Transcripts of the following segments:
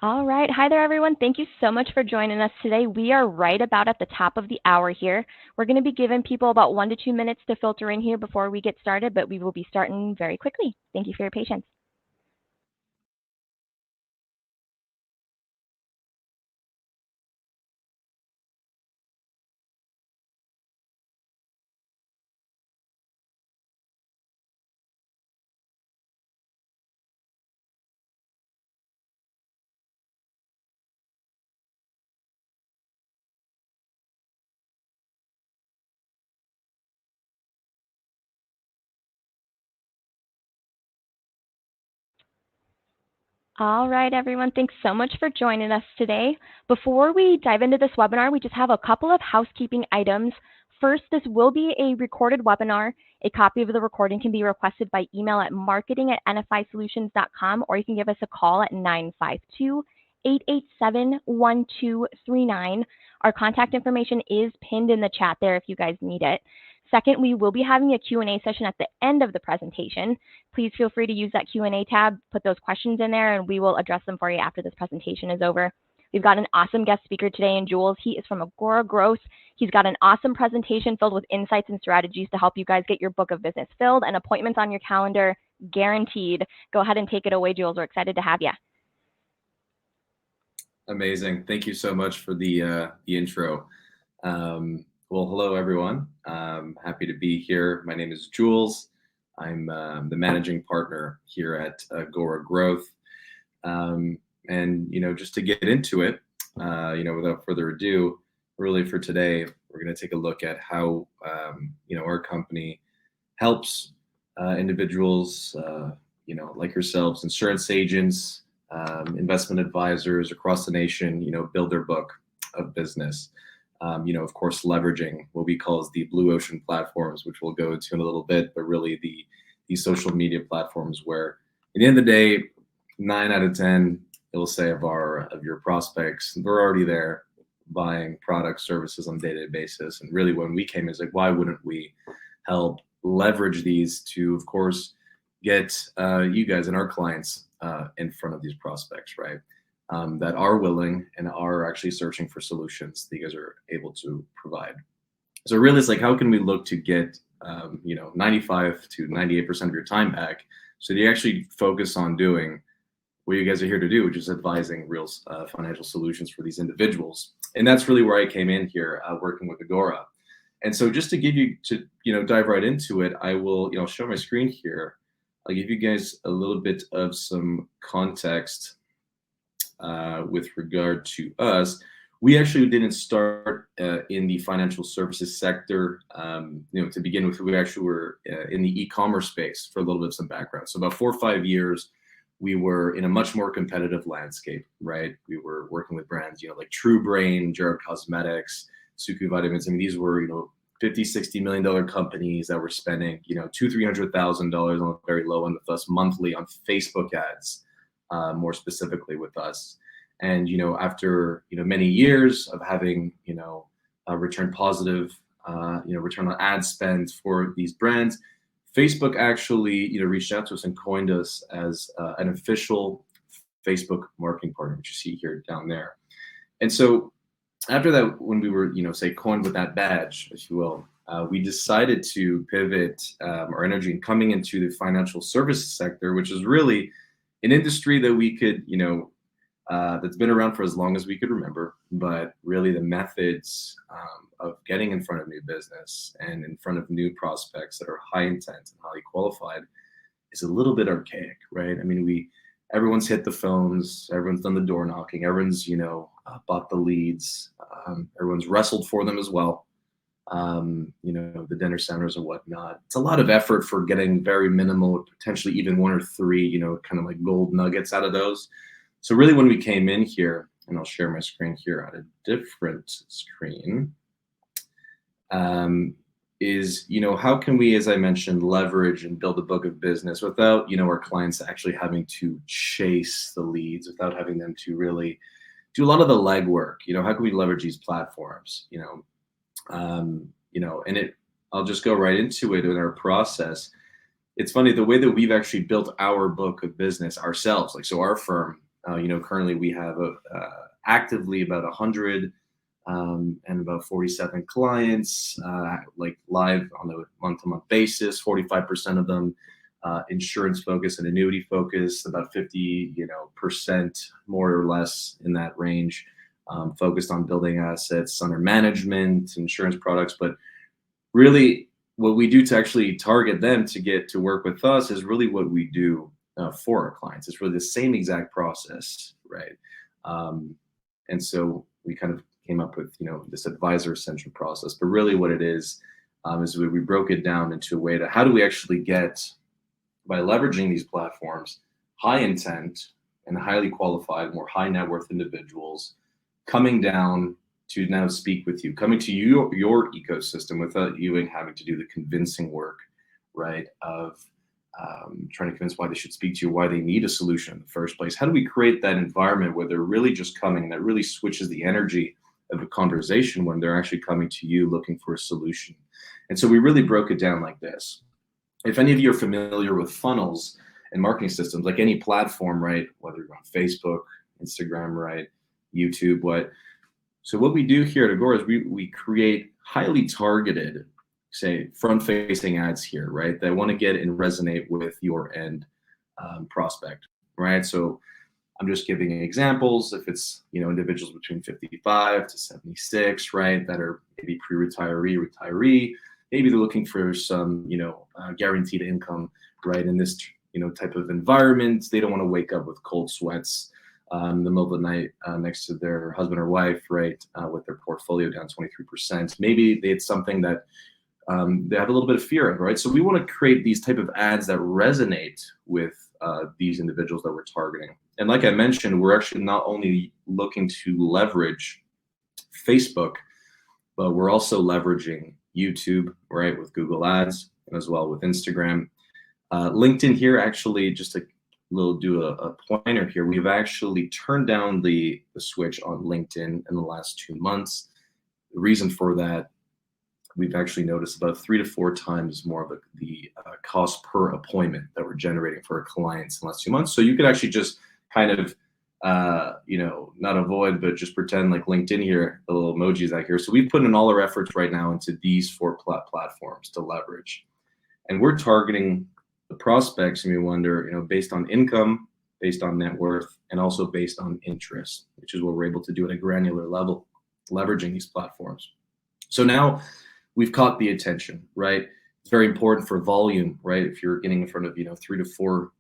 All right. Hi there, everyone. Thank you so much for joining us today. We are right about at the top of the hour here. We're going to be giving people about 1 to 2 minutes to filter in here before we get started, but we will be starting very quickly. Thank you for your patience. All right, everyone. Thanks so much for joining us today. Before we dive into this webinar, we just have a couple of housekeeping items. First, this will be a recorded webinar. A copy of the recording can be requested by email at marketing@nfisolutions.com, or you can give us a call at 952-887-1239. Our contact information is pinned in the chat there if you guys need it. Second, we will be having a Q&A session at the end of the presentation. Please feel free to use that Q&A tab, put those questions in there, and we will address them for you after this presentation is over. We've got an awesome guest speaker today in Jules. He is from Agoura Growth. He's got an awesome presentation filled with insights and strategies to help you guys get your book of business filled and appointments on your calendar guaranteed. Go ahead and take it away, Jules. We're excited to have you. Amazing. Thank you so much for the intro. Well, hello, everyone. Happy to be here. My name is Jules. I'm the managing partner here at Agoura Growth. And, just to get into it, without further ado, really for today, we're going to take a look at how, our company helps individuals, like yourselves, insurance agents, investment advisors across the nation, build their book of business. Of course, leveraging what we call as the blue ocean platforms, which we'll go into in a little bit, but really the social media platforms where at the end of the day, 9 out of 10, it'll say of your prospects, they're already there buying products, services on a day-to-day basis. And really when we came, it's like, why wouldn't we help leverage these to, of course, get you guys and our clients in front of these prospects, right? That are willing and are actually searching for solutions that you guys are able to provide. So really, it's like, how can we look to get 95 to 98% of your time back, so that you actually focus on doing what you guys are here to do, which is advising real financial solutions for these individuals. And that's really where I came in here, working with Agoura. And so just to give you dive right into it, I will show my screen here. I'll give you guys a little bit of some context with regard to us. We actually didn't start in the financial services sector. To begin with, we actually were in the e-commerce space for a little bit of some background. So about 4 or 5 years, we were in a much more competitive landscape, right? We were working with brands, like True Brain, Jared Cosmetics, Suku Vitamins. I mean, these were, $50-60 million companies that were spending, $200,000-$300,000 on the very low end with us monthly on Facebook ads, more specifically with us. And, after, many years of having, a return positive, return on ad spend for these brands, Facebook actually, reached out to us and coined us as an official Facebook marketing partner, which you see here down there. And so after that, when we were, coined with that badge, if you will, we decided to pivot our energy in coming into the financial services sector, which is really an industry that we could, that's been around for as long as we could remember, but really the methods of getting in front of new business and in front of new prospects that are high intent and highly qualified is a little bit archaic, right? I mean, everyone's hit the phones, everyone's done the door knocking, everyone's, bought the leads, everyone's wrestled for them as well. The dinner centers and whatnot. It's a lot of effort for getting very minimal, potentially even 1 or 3, kind of like gold nuggets out of those. So really when we came in here, and I'll share my screen here on a different screen, is, how can we, as I mentioned, leverage and build a book of business without, our clients actually having to chase the leads, without having them to really do a lot of the legwork. How can we leverage these platforms, and I'll just go right into it in our process. It's funny, the way that we've actually built our book of business ourselves, so our firm, Currently we have actively about 100 and about 47 clients, like live on a month-to-month basis. 45% of them insurance focused and annuity focused, about 50% more or less in that range, focused on building assets under management, insurance products. But really, what we do to actually target them to get to work with us is really what we do for our clients. It's really the same exact process, right? And so we kind of came up with this advisor ascension process. But really, what it is we broke it down into a way to how do we actually get, by leveraging these platforms, high intent and highly qualified, more high net worth individuals coming down to now speak with you, coming to your ecosystem without you having to do the convincing work, right, of trying to convince why they should speak to you, why they need a solution in the first place. How do we create that environment where they're really just coming, and that really switches the energy of a conversation when they're actually coming to you looking for a solution? And so we really broke it down like this. If any of you are familiar with funnels and marketing systems, like any platform, right, whether you're on Facebook, Instagram, right, YouTube, so what we do here at Agoura is we create highly targeted, say, front-facing ads here, right, that want to get and resonate with your end prospect, right? So I'm just giving examples. If it's individuals between 55 to 76, right, that are maybe retiree, maybe they're looking for some guaranteed income, right, in this type of environment. They don't want to wake up with cold sweats in the middle of the night next to their husband or wife, right, with their portfolio down 23%. Maybe it's something that they have a little bit of fear of, right? So we want to create these type of ads that resonate with these individuals that we're targeting. And like I mentioned, we're actually not only looking to leverage Facebook, but we're also leveraging YouTube, right, with Google Ads, and as well with Instagram. LinkedIn here, actually, just to do a pointer here, we've actually turned down the switch on LinkedIn in the last 2 months. The reason for that, we've actually noticed about 3 to 4 times more of the cost per appointment that we're generating for our clients in the last 2 months. So you could actually just kind of, not avoid, but just pretend like LinkedIn here, the little emojis out here. So we've put in all our efforts right now into these 4 platforms to leverage. And we're targeting the prospects, and we wonder, based on income, based on net worth, and also based on interest, which is what we're able to do at a granular level, leveraging these platforms. So now we've caught the attention, right? It's very important for volume, right? If you're getting in front of, 3 to 4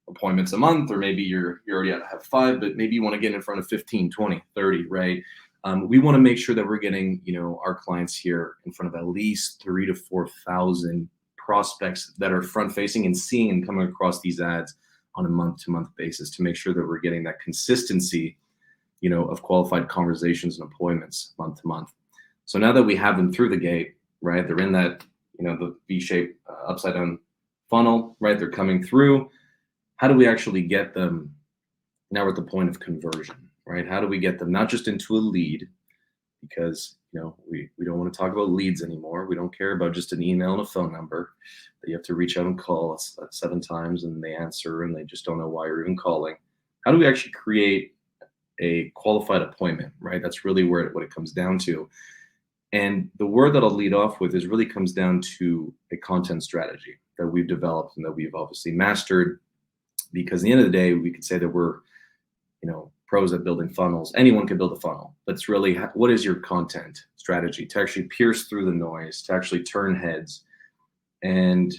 appointments a month, or maybe you already have 5, but maybe you want to get in front of 15, 20, 30, right? We want to make sure that we're getting, our clients here in front of at least 3,000 to 4,000 prospects that are front-facing and seeing and coming across these ads on a month-to-month basis, to make sure that we're getting that consistency, of qualified conversations and appointments month to month. So now that we have them through the gate, right, they're in that, the V-shaped upside down funnel, right, they're coming through. How do we actually get them? Now we're at the point of conversion, right? How do we get them not just into a lead, because we don't want to talk about leads anymore. We don't care about just an email and a phone number that you have to reach out and call us 7 times and they answer and they just don't know why you're even calling. How do we actually create a qualified appointment, right? That's really what it comes down to. And the word that I'll lead off with really comes down to a content strategy that we've developed and that we've obviously mastered, because at the end of the day, we could say that we're, pros at building funnels. Anyone can build a funnel, but it's really, what is your content strategy to actually pierce through the noise, to actually turn heads, and,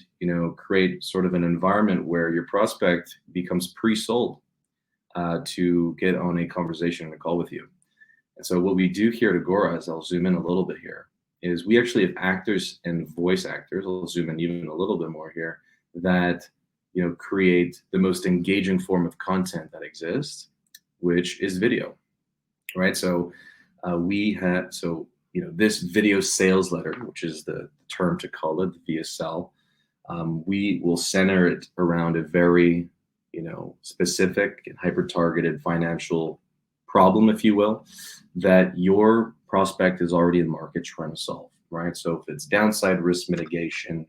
create sort of an environment where your prospect becomes pre-sold to get on a conversation and a call with you. And so what we do here at Agoura, as I'll zoom in a little bit here, is we actually have actors and voice actors. I'll zoom in even a little bit more here, that create the most engaging form of content that exists, which is video, right? So this video sales letter, which is the term to call it, the VSL, we will center it around a very, specific and hyper-targeted financial problem, if you will, that your prospect is already in the market trying to solve, right? So if it's downside risk mitigation,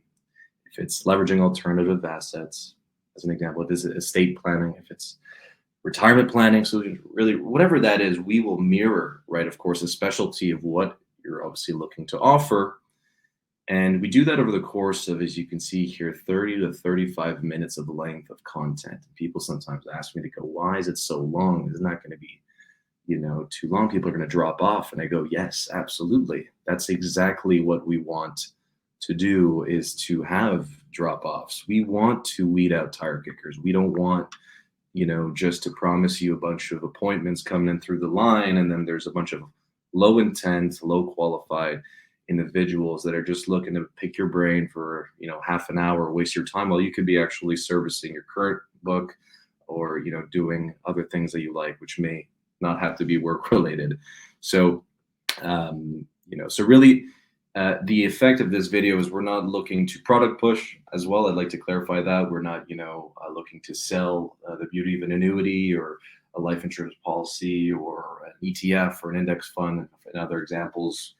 if it's leveraging alternative assets, as an example, if it's estate planning, if it's retirement planning solutions, really whatever that is, we will mirror, right? Of course, a specialty of what you're obviously looking to offer. And we do that over the course of, as you can see here, 30 to 35 minutes of length of content. People sometimes ask me, to go, why is it so long? It's not going to be, too long. People are going to drop off. And I go, yes, absolutely. That's exactly what we want to do, is to have drop offs. We want to weed out tire kickers. We don't want, just to promise you a bunch of appointments coming in through the line, and then there's a bunch of low intent, low qualified individuals that are just looking to pick your brain for, half an hour, waste your time, while you could be actually servicing your current book, or, doing other things that you like, which may not have to be work related. So, so really, the effect of this video is we're not looking to product push as well. I'd like to clarify that we're not, looking to sell the beauty of an annuity or a life insurance policy or an ETF or an index fund and other examples.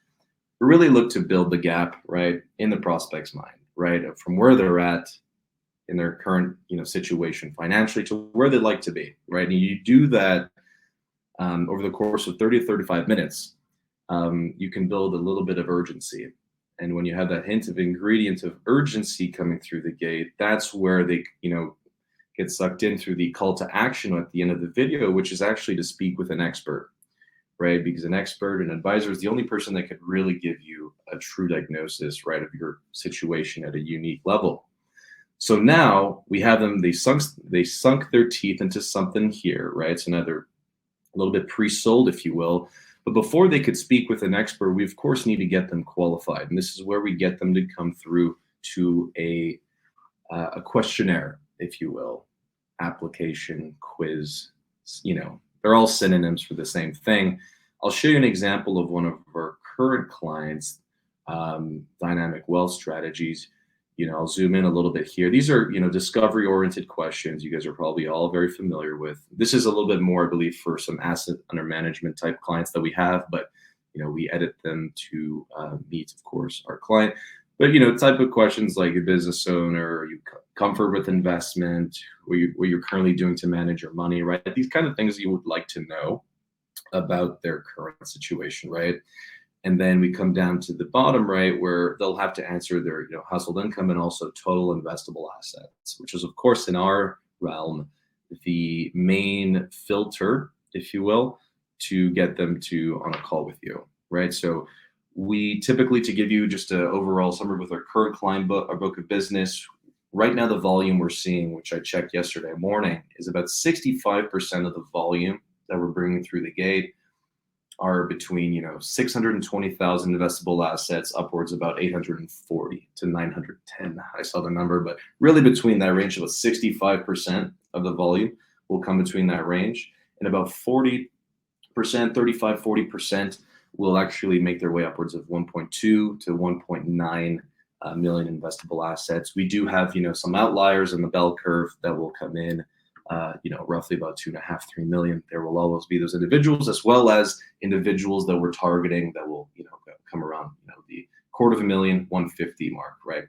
We really look to build the gap, right, in the prospect's mind, right, from where they're at in their current, situation financially to where they'd like to be, right? And you do that over the course of 30 to 35 minutes. You can build a little bit of urgency. And when you have that hint of ingredient of urgency coming through the gate, that's where they, get sucked in through the call to action at the end of the video, which is actually to speak with an expert, right? Because an expert, an advisor, is the only person that could really give you a true diagnosis, right, of your situation at a unique level. So now we have them, they sunk their teeth into something here, right? So now they're a little bit pre-sold, if you will. But before they could speak with an expert, we of course need to get them qualified. And this is where we get them to come through to a questionnaire, if you will, application, quiz, they're all synonyms for the same thing. I'll show you an example of one of our current clients, Dynamic Wealth Strategies. I'll zoom in a little bit here. These are, discovery-oriented questions you guys are probably all very familiar with. This is a little bit more, I believe, for some asset under management type clients that we have, but, we edit them to meet, of course, our client. But, type of questions like a business owner, are you comfort with investment, what you're currently doing to manage your money, right? These kind of things you would like to know about their current situation, right? And then we come down to the bottom right, where they'll have to answer their household income and also total investable assets, which is, of course, in our realm, the main filter, if you will, to get them to on a call with you, right? So we typically, to give you just an overall summary with our current client book, our book of business, right now the volume we're seeing, which I checked yesterday morning, is about 65% of the volume that we're bringing through the gate are between 620,000 investable assets, upwards about 840 to 910. I saw the number, but really between that range, about 65% of the volume will come between that range, and about 40%, 35, 40% will actually make their way upwards of 1.2 to 1.9 million investable assets. We do have some outliers in the bell curve that will come in. Roughly about 2.5, 3 million. There will always be those individuals, as well as individuals that we're targeting that will, come around, the 250,000, 150 mark, right?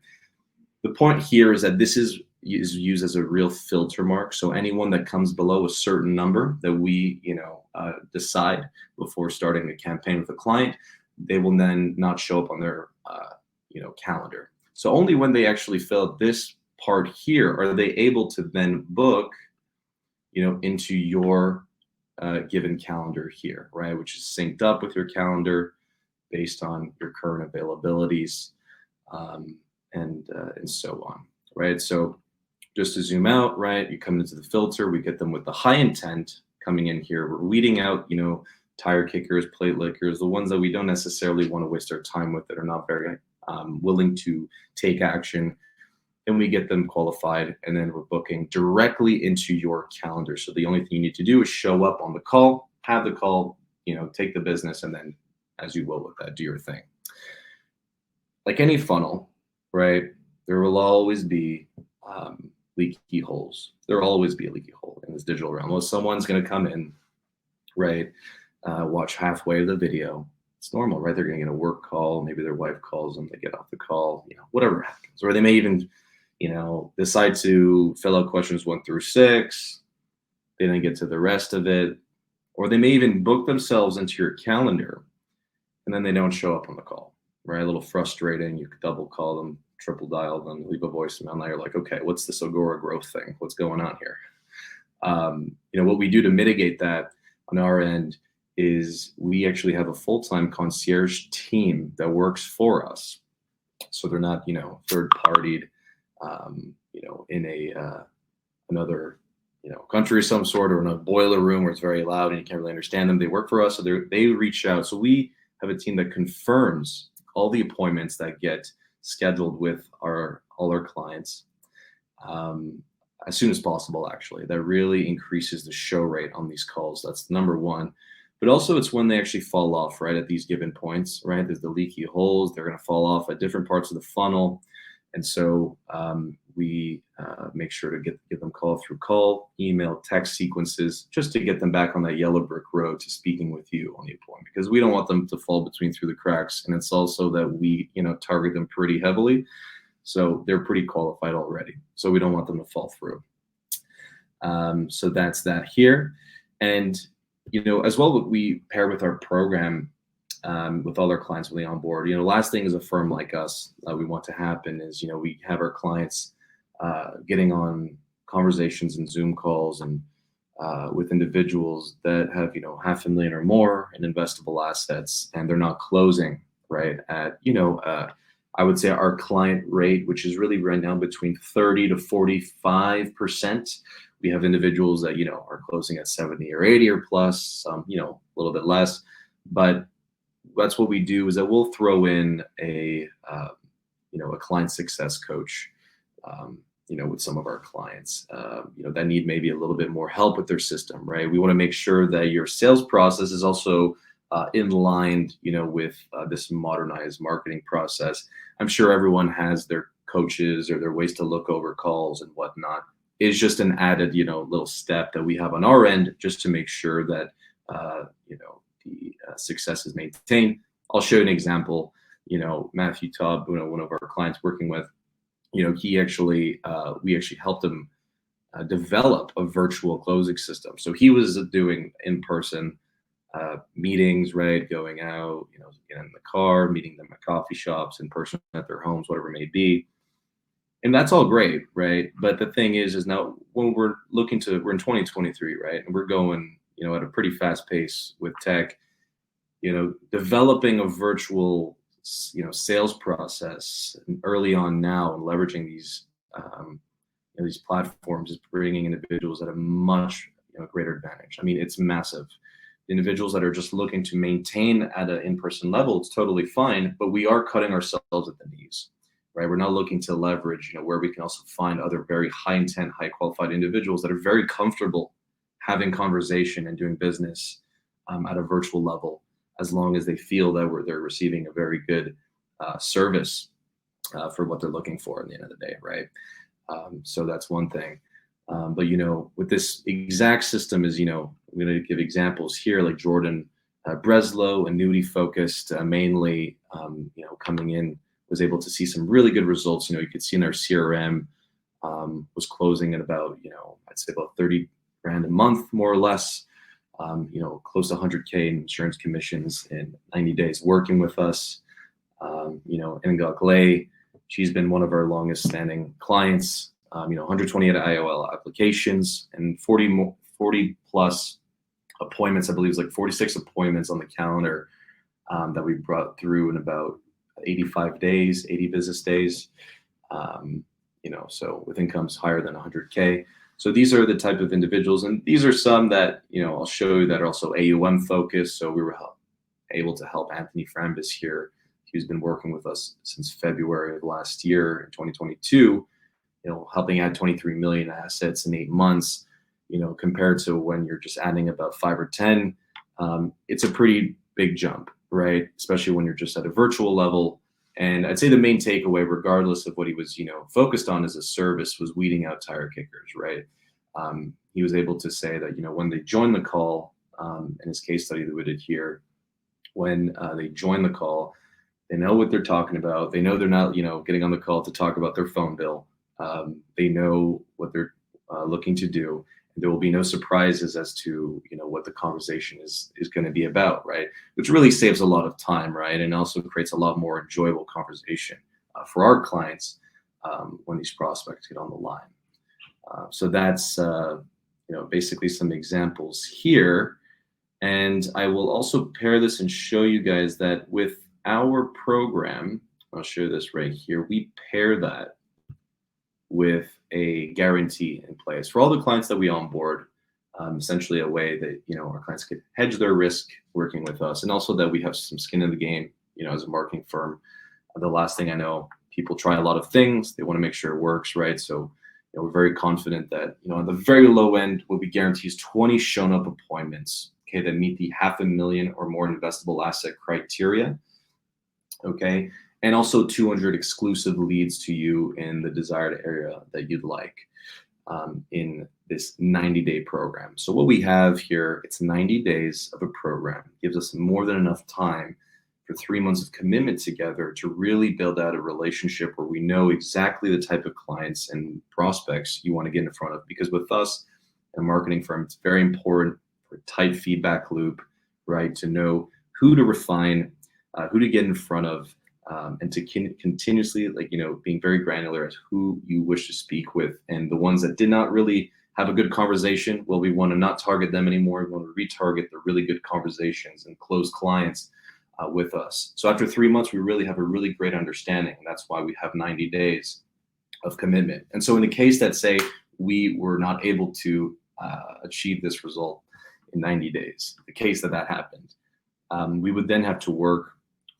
The point here is that this is used as a real filter mark. So anyone that comes below a certain number that we, decide before starting a campaign with a client, they will then not show up on their, calendar. So only when they actually fill out this part here are they able to then book into your given calendar here, right? Which is synced up with your calendar based on your current availabilities, and so on, right? So just to zoom out, right? You come into the filter, we get them with the high intent coming in here. We're weeding out, tire kickers, plate lickers, the ones that we don't necessarily want to waste our time with, that are not very willing to take action. And we get them qualified, and then we're booking directly into your calendar. So the only thing you need to do is show up on the call, have the call, take the business, and then, as you will with that, do your thing. Like any funnel, right? There will always be leaky holes. There will always be a leaky hole in this digital realm. Well, someone's going to come in, right? Watch halfway of the video. It's normal, right? They're going to get a work call. Maybe their wife calls them. They get off the call. Whatever happens, or they may even decide to fill out questions 1 through 6, they didn't get to the rest of it, or they may even book themselves into your calendar and then they don't show up on the call, right? A little frustrating. You could double call them, triple dial them, leave a voicemail. Now you're like, okay, what's this Agoura Growth thing? What's going on here? What we do to mitigate that on our end is we actually have a full-time concierge team that works for us. So they're not, third-partied, in another, country of some sort, or in a boiler room where it's very loud and you can't really understand them. They work for us, so they reach out. So we have a team that confirms all the appointments that get scheduled with all our clients as soon as possible. Actually, that really increases the show rate on these calls. That's number one. But also it's when they actually fall off, right, at these given points, right? There's the leaky holes. They're going to fall off at different parts of the funnel. And so we make sure to give them call through call, email, text sequences, just to get them back on that yellow brick road to speaking with you on the appointment, because we don't want them to fall through the cracks. And it's also that we, target them pretty heavily. So they're pretty qualified already. So we don't want them to fall through. So that's that here. And, as well, what we pair with our program with all our clients when they onboard, last thing is a firm like us we want to happen is, we have our clients getting on conversations and Zoom calls and with individuals that have, $500,000 or more in investable assets, and they're not closing right at, I would say our client rate, which is really right now between 30 to 45%. We have individuals that, are closing at 70 or 80 or plus, some, a little bit less, but that's what we do is that we'll throw in a client success coach, with some of our clients, that need maybe a little bit more help with their system, right? We want to make sure that your sales process is also in line, with this modernized marketing process. I'm sure everyone has their coaches or their ways to look over calls and whatnot. It's just an added, little step that we have on our end just to make sure that, the success is maintained. I'll show you an example. Matthew Taub, one of our clients working with, he actually, we actually helped him develop a virtual closing system. So he was doing in-person meetings, right? Going out, getting in the car, meeting them at coffee shops, in person at their homes, whatever it may be. And that's all great, right? But the thing is now when we're in 2023, right? And we're going, at a pretty fast pace with tech, developing a virtual, sales process early on now and leveraging these, these platforms is bringing individuals at a much greater advantage. I mean, it's massive. Individuals that are just looking to maintain at an in-person level, it's totally fine, but we are cutting ourselves at the knees, right? We're not looking to leverage, where we can also find other very high intent, high qualified individuals that are very comfortable having conversation and doing business at a virtual level, as long as they feel that they're receiving a very good service for what they're looking for at the end of the day, right? So that's one thing. But with this exact system is, I'm going to give examples here, like Jordan Breslow, annuity focused mainly, coming in, was able to see some really good results. You could see in our CRM was closing at about, I'd say about 30 grand a month, more or less, close to 100K in insurance commissions in 90 days working with us. Inga Glay, she's been one of our longest standing clients, 128 IOL applications and 40 plus appointments. I believe it's like 46 appointments on the calendar that we brought through in about 85 days, 80 business days, so with incomes higher than 100K. So these are the type of individuals, and these are some that, I'll show you that are also AUM focused. So we were able to help Anthony Frambis here. He's been working with us since February of last year in 2022, helping add 23 million assets in 8 months, compared to when you're just adding about 5 or 10, it's a pretty big jump, right? Especially when you're just at a virtual level. And I'd say the main takeaway, regardless of what he was, focused on as a service, was weeding out tire kickers, right? He was able to say that, when they join the call, in his case study that we did here, when they join the call, they know what they're talking about. They know they're not, getting on the call to talk about their phone bill. They know what they're looking to do. There will be no surprises as to what the conversation is going to be about, right? Which really saves a lot of time, right? And also creates a lot more enjoyable conversation for our clients when these prospects get on the line. So that's basically some examples here. And I will also pair this and show you guys that with our program, I'll show this right here, we pair that with a guarantee in place for all the clients that we onboard, essentially a way that our clients could hedge their risk working with us, and also that we have some skin in the game. As a marketing firm, the last thing I know, people try a lot of things. They want to make sure it works, right? So we're very confident that on the very low end, what we guarantee is 20 shown up appointments, okay, that meet the $500,000 or more investable asset criteria, okay. And also 200 exclusive leads to you in the desired area that you'd like in this 90-day program. So what we have here, it's 90 days of a program. It gives us more than enough time for 3 months of commitment together to really build out a relationship where we know exactly the type of clients and prospects you want to get in front of. Because with us, a marketing firm, it's very important for a tight feedback loop, right? To know who to refine, who to get in front of, and to continuously, being very granular as who you wish to speak with. And the ones that did not really have a good conversation, well, we want to not target them anymore. We want to retarget the really good conversations and close clients with us. So after 3 months, we really have a really great understanding. And that's why we have 90 days of commitment. And so in the case that, say, we were not able to achieve this result in 90 days, the case that happened, we would then have to work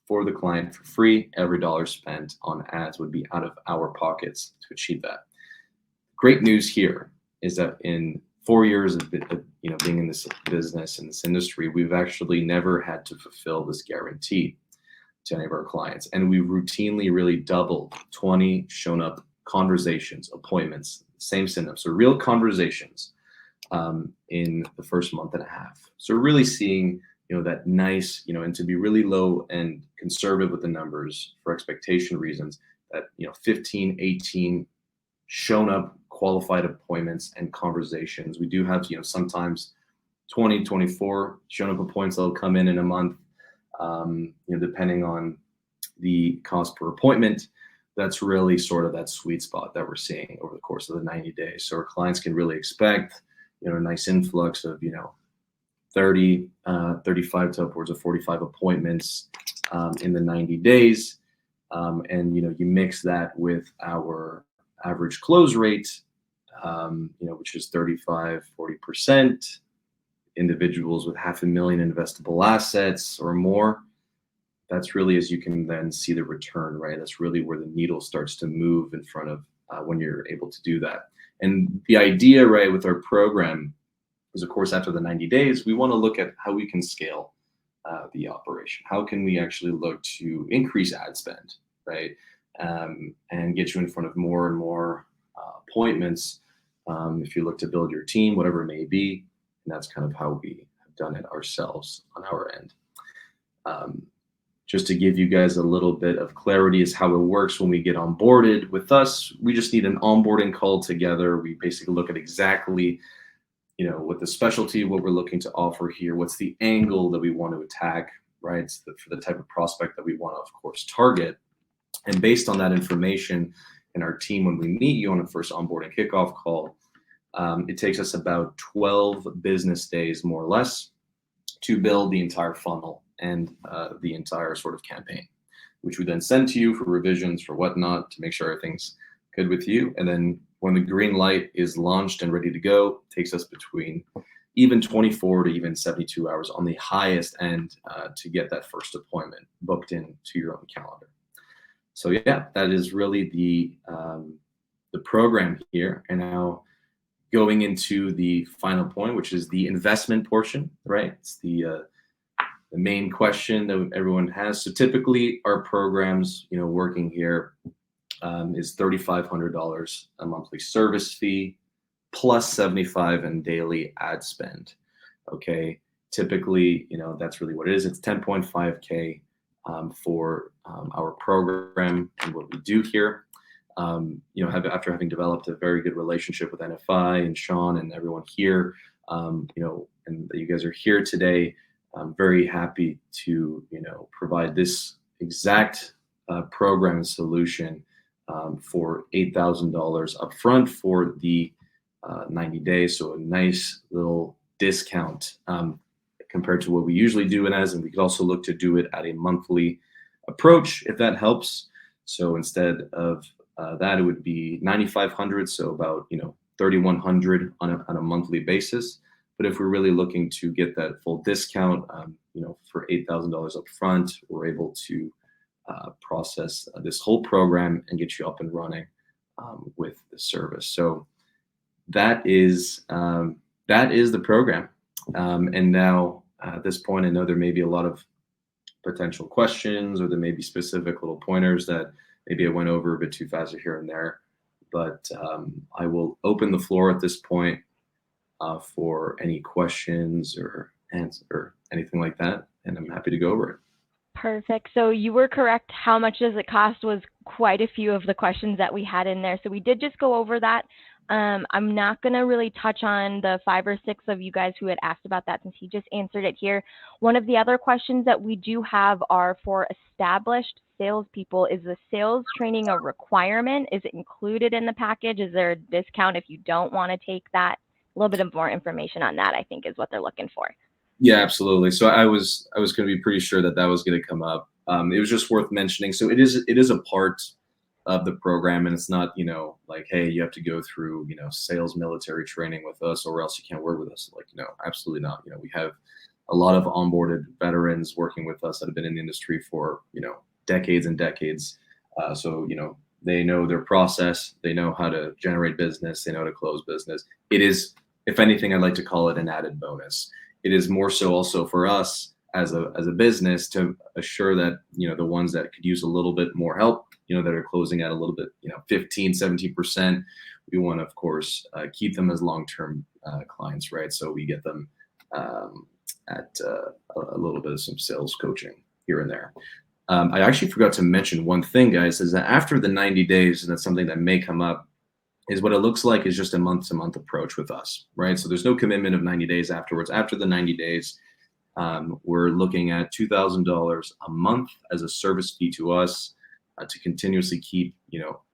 for the client for free. Every dollar spent on ads would be out of our pockets to achieve that. Great news here is that in 4 years of being in this business, in this industry, we've actually never had to fulfill this guarantee to any of our clients. And we routinely really doubled 20 shown up conversations, appointments, same symptoms, so real conversations in the first month and a half. So we're really seeing that nice, and to be really low and conservative with the numbers for expectation reasons, that 15, 18 shown up qualified appointments and conversations. We do have sometimes 20, 24 shown up appointments that'll come in a month, depending on the cost per appointment. That's really sort of that sweet spot that we're seeing over the course of the 90 days. So our clients can really expect a nice influx of 30, 35 to upwards of 45 appointments in the 90 days. And, you mix that with our average close rate, which is 35, 40%, individuals with $500,000 investable assets or more. That's really, as you can then see the return, right? That's really where the needle starts to move in front of when you're able to do that. And the idea, right, with our program is, of course, after the 90 days, we want to look at how we can scale the operation. How can we actually look to increase ad spend, right? And get you in front of more and more appointments if you look to build your team, whatever it may be. And that's kind of how we have done it ourselves on our end. Just to give you guys a little bit of clarity is how it works when we get onboarded with us. We just need an onboarding call together. We basically look at exactly what the specialty, what we're looking to offer here, what's the angle that we want to attack, right? For the type of prospect that we want to, of course, target. And based on that information in our team, when we meet you on the first onboarding kickoff call, it takes us about 12 business days, more or less, to build the entire funnel and the entire sort of campaign, which we then send to you for revisions, for whatnot, to make sure everything's good with you. And then when the green light is launched and ready to go, it takes us between even 24 to even 72 hours on the highest end to get that first appointment booked in to your own calendar. So yeah, that is really the program here. And now going into the final point, which is the investment portion, right? It's the main question that everyone has. So typically our programs, working here is $3,500 a monthly service fee plus 75 in daily ad spend. Okay. Typically, that's really what it is. It's 10.5K for our program and what we do here. After having developed a very good relationship with NFI and Sean and everyone here, and that you guys are here today, I'm very happy to, provide this exact program solution for $8,000 upfront for the 90 days. So a nice little discount compared to what we usually do and we could also look to do it at a monthly approach if that helps. So instead of that, it would be 9,500, so about 3,100 on a monthly basis. But if we're really looking to get that full discount, for $8,000 up front, we're able to process this whole program and get you up and running with the service. So that is the program. And now at this point, I know there may be a lot of potential questions, or there may be specific little pointers that maybe I went over a bit too fast here and there. But I will open the floor at this point for any questions or answer or anything like that, and I'm happy to go over it. Perfect. So you were correct. How much does it cost was quite a few of the questions that we had in there. So we did just go over that. I'm not going to really touch on the 5 or 6 of you guys who had asked about that, since he just answered it here. One of the other questions that we do have are for established salespeople. Is the sales training a requirement? Is it included in the package? Is there a discount if you don't want to take that? A little bit of more information on that, I think, is what they're looking for. Yeah, absolutely. So I was going to be pretty sure that was going to come up. It was just worth mentioning. So it is a part of the program, and it's not, like, hey, you have to go through, sales military training with us or else you can't work with us. Like, no, absolutely not. We have a lot of onboarded veterans working with us that have been in the industry for, decades and decades. So, they know their process, they know how to generate business, they know how to close business. It is, if anything, I'd like to call it an added bonus. It is more so also for us as a business to assure that, the ones that could use a little bit more help, that are closing at a little bit, 15, 17%, we want to, of course, keep them as long-term clients, right? So we get them at a little bit of some sales coaching here and there. I actually forgot to mention one thing, guys, is that after the 90 days, and that's something that may come up, is what it looks like is just a month-to-month approach with us, right? So there's no commitment of 90 days afterwards. After the 90 days, we're looking at $2,000 a month as a service fee to us to continuously keep,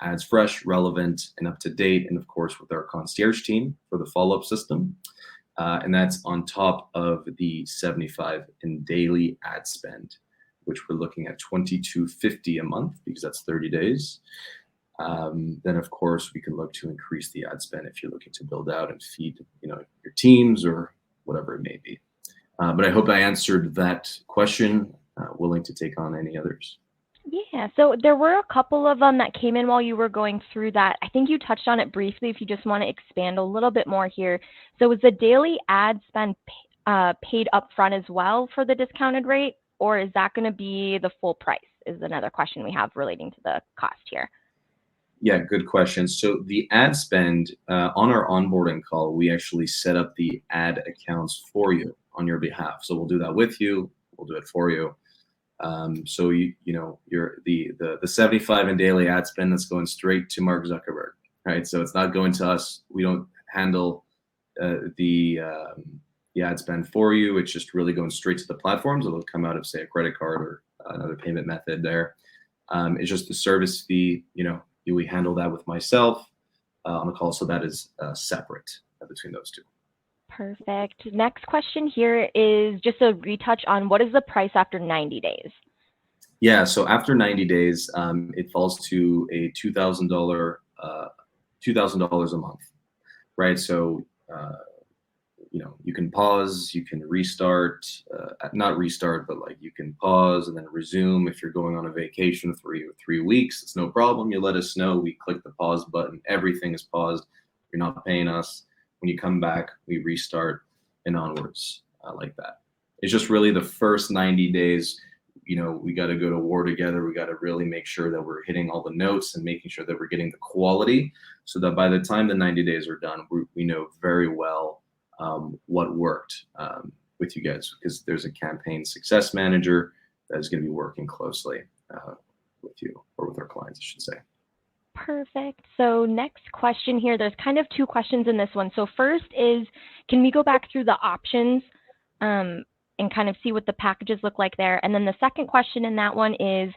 ads fresh, relevant, and up to date, and of course with our concierge team for the follow-up system. And that's on top of the 75 in daily ad spend, which we're looking at $22.50 a month because that's 30 days. Then of course we can look to increase the ad spend if you're looking to build out and feed, your teams or whatever it may be. But I hope I answered that question. Willing to take on any others. Yeah, so there were a couple of them that came in while you were going through that. I think you touched on it briefly if you just want to expand a little bit more here. So is the daily ad spend paid upfront as well for the discounted rate, or is that going to be the full price, is another question we have relating to the cost here. Yeah, good question. So the ad spend on our onboarding call, we actually set up the ad accounts for you on your behalf. So we'll do that with you. We'll do it for you. So you're the 75 in daily ad spend that's going straight to Mark Zuckerberg, right? So it's not going to us. We don't handle the ad spend for you. It's just really going straight to the platforms. It'll come out of, say, a credit card or another payment method there. It's just the service fee. We handle that with myself on the call, so that is separate between those two. Perfect. Next question here is just a retouch on what is the price after 90 days? Yeah, so after 90 days, it falls to a $2,000 a month, right? So you can pause, you can restart, not restart, but like you can pause and then resume. If you're going on a vacation for 3 weeks, it's no problem. You let us know. We click the pause button. Everything is paused. You're not paying us. When you come back, we restart and onwards like that. It's just really the first 90 days, we got to go to war together. We got to really make sure that we're hitting all the notes and making sure that we're getting the quality so that by the time the 90 days are done, we know very well what worked with you guys, because there's a campaign success manager that is going to be working closely with you, or with our clients, I should say. Perfect. So next question here, there's kind of two questions in this one. So first is, can we go back through the options and kind of see what the packages look like there? And then the second question in that one is,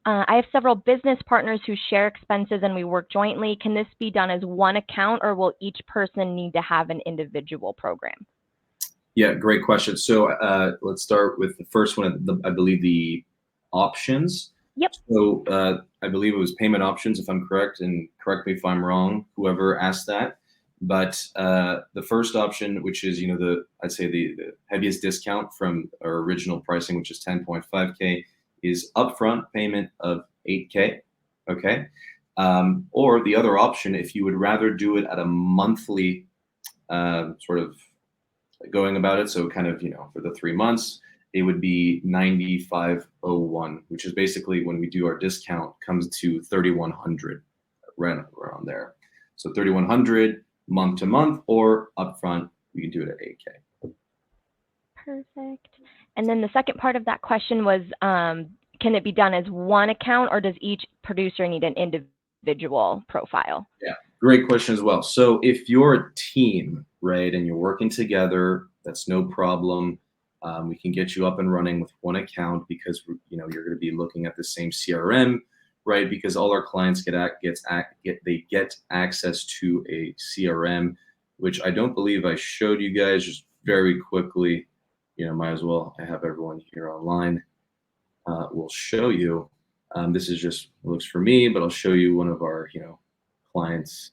I have several business partners who share expenses and we work jointly. Can this be done as one account, or will each person need to have an individual program? Yeah, great question. So let's start with the first one. I believe the options. Yep. So I believe it was payment options, if I'm correct, and correct me if I'm wrong, whoever asked that. But the first option, which is I'd say the heaviest discount from our original pricing, which is 10.5K, is upfront payment of 8K. Okay. Or the other option, if you would rather do it at a monthly sort of going about it, so kind of for the 3 months, it would be 9501, which is basically, when we do our discount, comes to 3100, right around there. So 3100 month to month, or upfront, we can do it at 8K. Perfect. And then the second part of that question was, can it be done as one account, or does each producer need an individual profile? Yeah, great question as well. So if you're a team, right, and you're working together, that's no problem. We can get you up and running with one account, because you're going to be looking at the same CRM, right? Because all our clients get access to a CRM, which I don't believe I showed you guys. Just very quickly, might as well. I have everyone here online. We'll show you. This is just looks for me, but I'll show you one of our clients.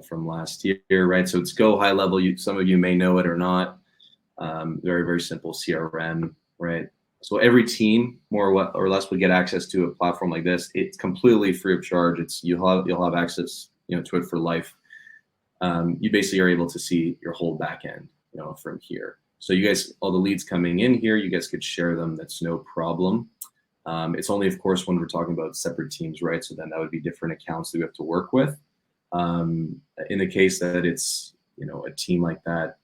From last year, right? So it's Go High Level. Some of you may know it or not. Very, very simple CRM, right? So every team, more or less, would get access to a platform like this. It's completely free of charge. You'll have access, to it for life. You basically are able to see your whole back end, from here. So you guys, all the leads coming in here, you guys could share them. That's no problem. It's only, of course, when we're talking about separate teams, right? So then that would be different accounts that we have to work with. In the case that it's a team like that,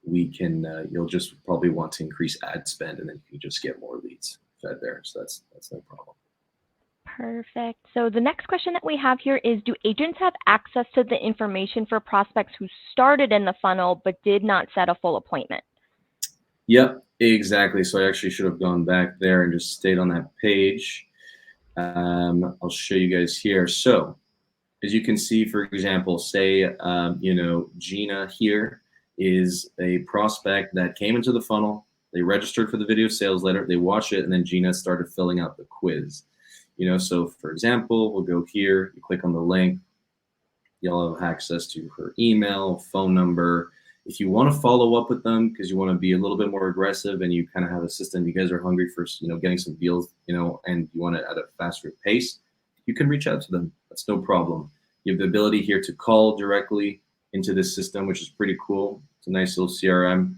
we can you'll just probably want to increase ad spend, and then you can just get more leads fed there. So that's no problem. Perfect. So the next question that we have here is, do agents have access to the information for prospects who started in the funnel but did not set a full appointment? Yep, exactly. So I actually should have gone back there and just stayed on that page. I'll show you guys here. So as you can see, for example, say, Gina here is a prospect that came into the funnel. They registered for the video sales letter. They watched it, and then Gina started filling out the quiz. So for example, we'll go here. You click on the link. You'll have access to her email, phone number. If you want to follow up with them because you want to be a little bit more aggressive and you kind of have a system, you guys are hungry for getting some deals, and you want it at a faster pace, you can reach out to them. That's no problem. You have the ability here to call directly into this system, which is pretty cool. It's a nice little CRM.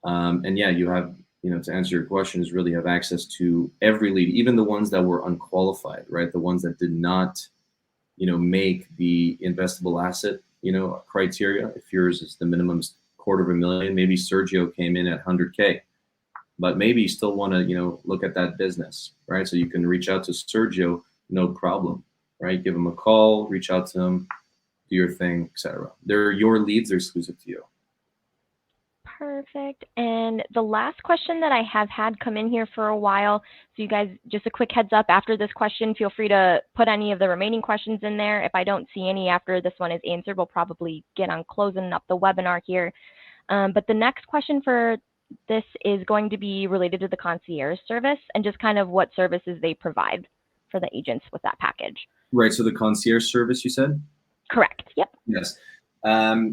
And yeah, you have, to answer your question, is really have access to every lead, even the ones that were unqualified, right? The ones that did not, make the investable asset, criteria. If yours is the minimum $250,000, maybe Sergio came in at 100K, but maybe you still want to, look at that business, right? So you can reach out to Sergio, no problem, right? Give him a call, reach out to him, do your thing, etc. They're your leads, they're exclusive to you. Perfect. And the last question that I have had come in here for a while, so you guys, just a quick heads up, after this question, feel free to put any of the remaining questions in there. If I don't see any after this one is answered, we'll probably get on closing up the webinar here. But the next question for this is going to be related to the concierge service and just kind of what services they provide for the agents with that package. Right, so the concierge service, you said? Correct, yep. Yes.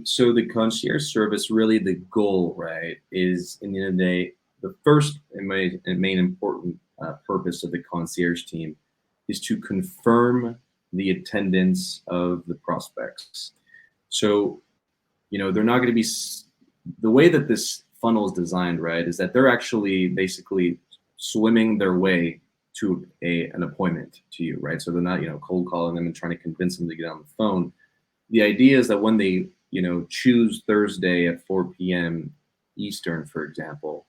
So the concierge service, really the goal, right, is, in the end of the day, the first and main important purpose of the concierge team is to confirm the attendance of the prospects. So, they're not going to be, the way that this funnel is designed, right, is that they're actually basically swimming their way to an appointment to you, right? So they're not, cold calling them and trying to convince them to get on the phone. The idea is that when they, choose Thursday at 4 p.m. Eastern, for example,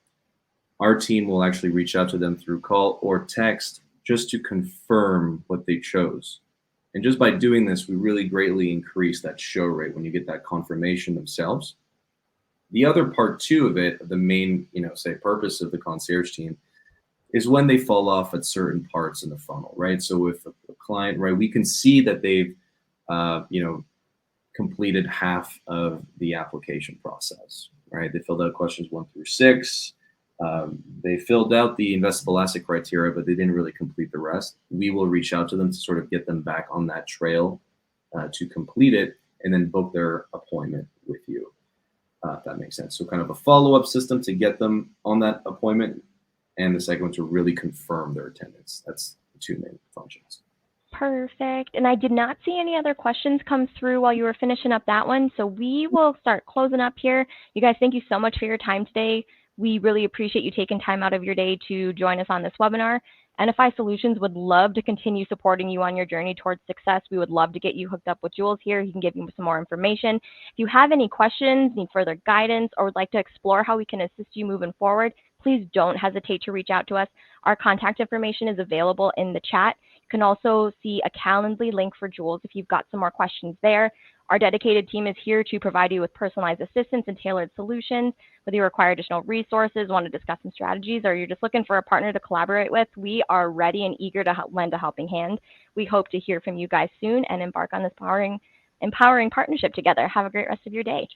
our team will actually reach out to them through call or text just to confirm what they chose. And just by doing this, we really greatly increase that show rate when you get that confirmation themselves. The other part too of it, the main, say purpose of the concierge team, is when they fall off at certain parts in the funnel, right? So if a client, right, we can see that they've, completed half of the application process, right? They filled out questions 1 through 6. They filled out the investable asset criteria, but they didn't really complete the rest. We will reach out to them to sort of get them back on that trail to complete it, and then book their appointment with you, if that makes sense. So kind of a follow-up system to get them on that appointment, and the second one to really confirm their attendance. That's the two main functions. Perfect. And I did not see any other questions come through while you were finishing up that one. So we will start closing up here. You guys, thank you so much for your time today. We really appreciate you taking time out of your day to join us on this webinar. NFI Solutions would love to continue supporting you on your journey towards success. We would love to get you hooked up with Jules here. He can give you some more information. If you have any questions, need further guidance, or would like to explore how we can assist you moving forward, please don't hesitate to reach out to us. Our contact information is available in the chat. You can also see a Calendly link for Jules if you've got some more questions there. Our dedicated team is here to provide you with personalized assistance and tailored solutions. Whether you require additional resources, want to discuss some strategies, or you're just looking for a partner to collaborate with, we are ready and eager to lend a helping hand. We hope to hear from you guys soon and embark on this empowering partnership together. Have a great rest of your day.